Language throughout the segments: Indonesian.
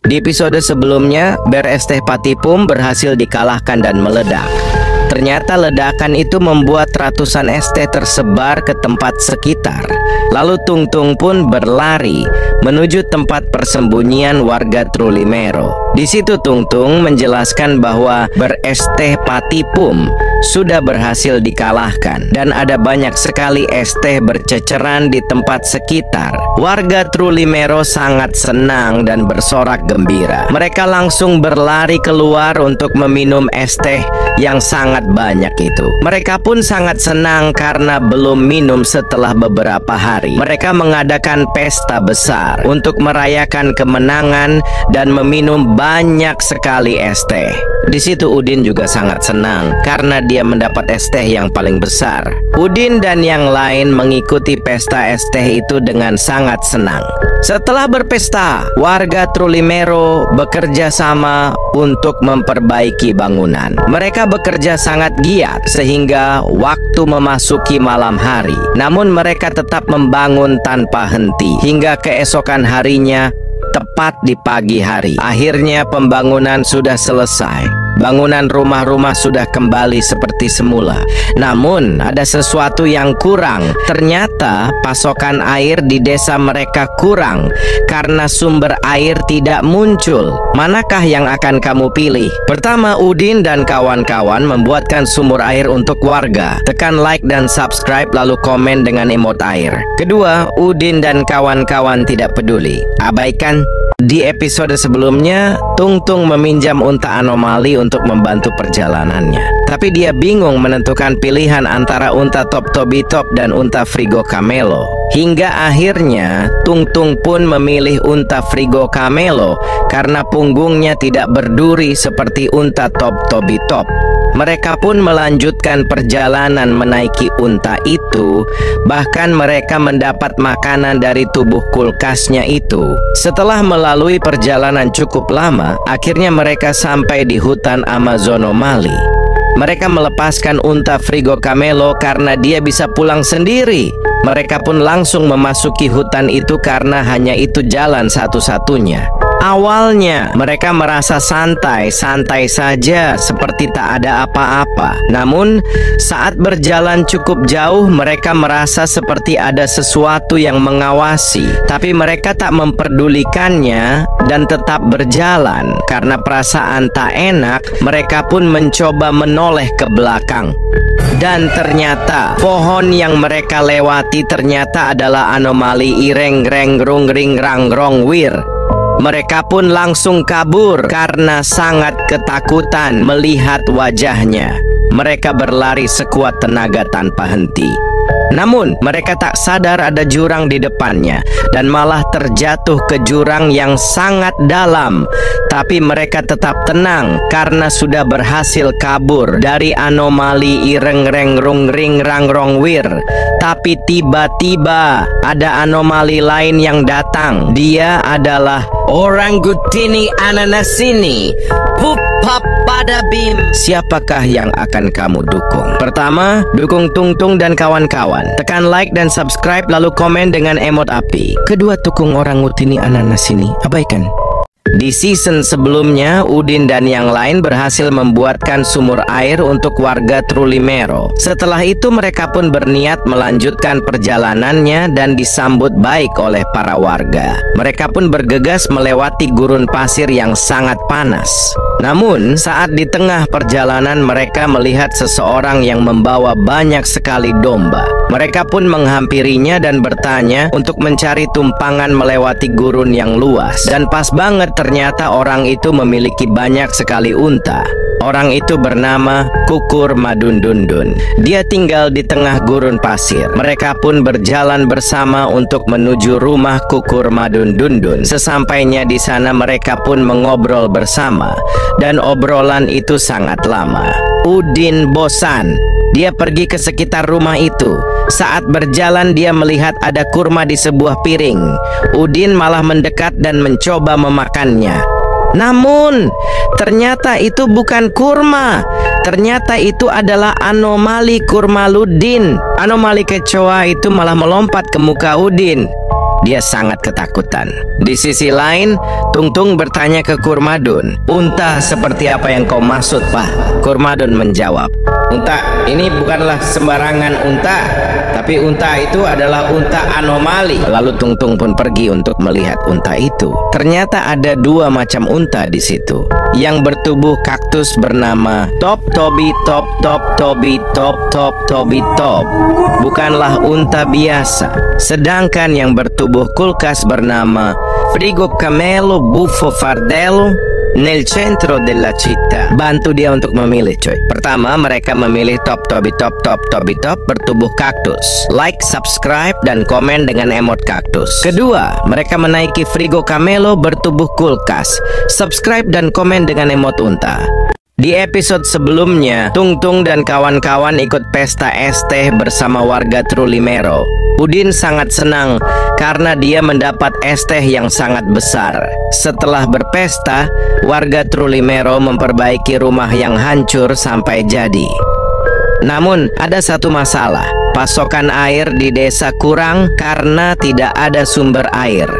Di episode sebelumnya, Ber Es Teh Patipum berhasil dikalahkan dan meledak. Ternyata ledakan itu membuat ratusan es teh tersebar ke tempat sekitar. Lalu Tung Tung pun berlari menuju tempat persembunyian warga Trulimero. Di situ Tung Tung menjelaskan bahwa Ber Es Teh Patipum sudah berhasil dikalahkan dan ada banyak sekali es teh berceceran di tempat sekitar. Warga Trulimero sangat senang dan bersorak gembira. Mereka langsung berlari keluar untuk meminum es teh yang sangat banyak itu. Mereka pun sangat senang karena belum minum setelah beberapa hari. Mereka mengadakan pesta besar untuk merayakan kemenangan dan meminum banyak sekali es teh. Di situ Udin juga sangat senang karena dia mendapat es teh yang paling besar. Udin dan yang lain mengikuti pesta es teh itu dengan sangat senang. Setelah berpesta, warga Trulimero bekerja sama untuk memperbaiki bangunan. Mereka bekerja sangat giat sehingga waktu memasuki malam hari. Namun mereka tetap membangun tanpa henti hingga keesokan harinya. Tepat di pagi hari, akhirnya pembangunan sudah selesai. Bangunan rumah-rumah sudah kembali seperti semula. Namun ada sesuatu yang kurang. Ternyata pasokan air di desa mereka kurang karena sumber air tidak muncul. Manakah yang akan kamu pilih? Pertama, Udin dan kawan-kawan membuatkan sumur air untuk warga. Tekan like dan subscribe lalu komen dengan emot air. Kedua, Udin dan kawan-kawan tidak peduli. Abaikan. Di episode sebelumnya, Tung Tung meminjam unta anomali untuk membantu perjalanannya. Tapi dia bingung menentukan pilihan antara unta Top Toby Top dan unta Frigo Camelo. Hingga akhirnya Tung Tung pun memilih unta Frigo Camelo karena punggungnya tidak berduri seperti unta Top Toby Top. Mereka pun melanjutkan perjalanan menaiki unta itu. Bahkan mereka mendapat makanan dari tubuh kulkasnya itu. Setelah melalui perjalanan cukup lama, akhirnya mereka sampai di hutan Amazonomali. Mereka melepaskan unta Frigo Camelo karena dia bisa pulang sendiri. Mereka pun langsung memasuki hutan itu karena hanya itu jalan satu-satunya. Awalnya mereka merasa santai-santai saja seperti tak ada apa-apa. Namun saat berjalan cukup jauh mereka merasa seperti ada sesuatu yang mengawasi. Tapi mereka tak memperdulikannya dan tetap berjalan. Karena perasaan tak enak, mereka pun mencoba menoleh ke belakang. Dan ternyata pohon yang mereka lewati ternyata adalah anomali ireng reng rung ring rang rong wir. Mereka pun langsung kabur karena sangat ketakutan melihat wajahnya. Mereka berlari sekuat tenaga tanpa henti. Namun mereka tak sadar ada jurang di depannya dan malah terjatuh ke jurang yang sangat dalam. Tapi mereka tetap tenang karena sudah berhasil kabur dari anomali ireng reng rung ring rang rong wir. Tapi tiba-tiba ada anomali lain yang datang. Dia adalah Orangutini Ananasini. Pupapadabim. Siapakah yang akan kamu dukung? Pertama, dukung Tung Tung dan kawan-kawan. Tekan like dan subscribe lalu komen dengan emot api. Kedua, dukung Orangutini Ananasini. Abaikan. Di season sebelumnya, Udin dan yang lain berhasil membuatkan sumur air untuk warga Trulimero. Setelah itu mereka pun berniat melanjutkan perjalanannya dan disambut baik oleh para warga. Mereka pun bergegas melewati gurun pasir yang sangat panas. Namun saat di tengah perjalanan mereka melihat seseorang yang membawa banyak sekali domba. Mereka pun menghampirinya dan bertanya untuk mencari tumpangan melewati gurun yang luas. Dan pas banget ternyata orang itu memiliki banyak sekali unta. Orang itu bernama Kukur Madundundun. Dia tinggal di tengah gurun pasir. Mereka pun berjalan bersama untuk menuju rumah Kukur Madundundun. Sesampainya di sana mereka pun mengobrol bersama. Dan obrolan itu sangat lama. Udin bosan. Dia pergi ke sekitar rumah itu. Saat berjalan dia melihat ada kurma di sebuah piring. Udin malah mendekat dan mencoba memakannya. Namun ternyata itu bukan kurma. Ternyata itu adalah anomali Kurmaludin. Anomali kecoa itu malah melompat ke muka Udin. Dia sangat ketakutan. Di sisi lain, Tung Tung bertanya ke Kurmadun, "Unta seperti apa yang kau maksud, Pak?" Kurmadun menjawab, "Unta ini bukanlah sembarangan unta, tapi unta itu adalah unta anomali." Lalu Tung Tung pun pergi untuk melihat unta itu. Ternyata ada dua macam unta di situ. Yang bertubuh kaktus bernama Top Toby Top Top Toby Top Top Toby Top, bukanlah unta biasa. Sedangkan yang bertubuh kulkas bernama Frigo Camelo Buffo Fardello nel centro della città. Bantu dia untuk memilih, coy. Pertama, mereka memilih Top Toby Top Top Toby Top bertubuh kaktus. Like, subscribe, dan komen dengan emot kaktus. Kedua, mereka menaiki Frigo Camelo bertubuh kulkas. Subscribe dan komen dengan emot unta. Di episode sebelumnya, Tung Tung dan kawan-kawan ikut pesta es teh bersama warga Trulimero. Udin sangat senang karena dia mendapat es teh yang sangat besar. Setelah berpesta, warga Trulimero memperbaiki rumah yang hancur sampai jadi. Namun, ada satu masalah. Pasokan air di desa kurang karena tidak ada sumber air.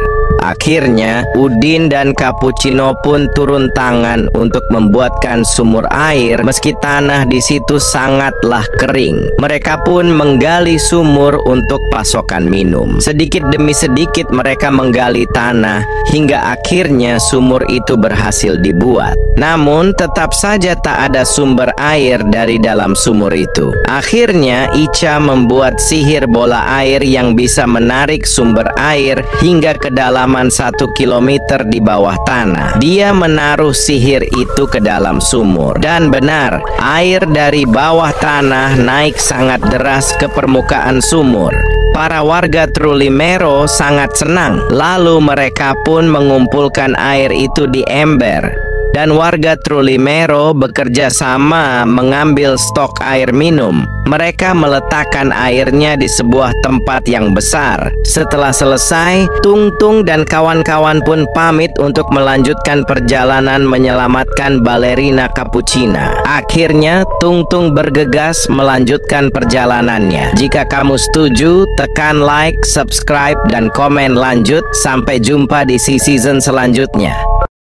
Akhirnya, Udin dan Cappuccino pun turun tangan untuk membuatkan sumur air meski tanah di situ sangatlah kering. Mereka pun menggali sumur untuk pasokan minum. Sedikit demi sedikit mereka menggali tanah hingga akhirnya sumur itu berhasil dibuat. Namun, tetap saja tak ada sumber air dari dalam sumur itu. Akhirnya, Ica membuat sihir bola air yang bisa menarik sumber air hingga ke dalam 1 kilometer di bawah tanah. Dia menaruh sihir itu ke dalam sumur. Dan benar, air dari bawah tanah naik sangat deras ke permukaan sumur. Para warga Trulimero sangat senang. Lalu mereka pun mengumpulkan air itu di ember. Dan warga Trulimero bekerja sama mengambil stok air minum. Mereka meletakkan airnya di sebuah tempat yang besar. Setelah selesai, Tung Tung dan kawan-kawan pun pamit untuk melanjutkan perjalanan menyelamatkan balerina Cappuccina. Akhirnya, Tung Tung bergegas melanjutkan perjalanannya. Jika kamu setuju, tekan like, subscribe, dan komen lanjut. Sampai jumpa di season selanjutnya.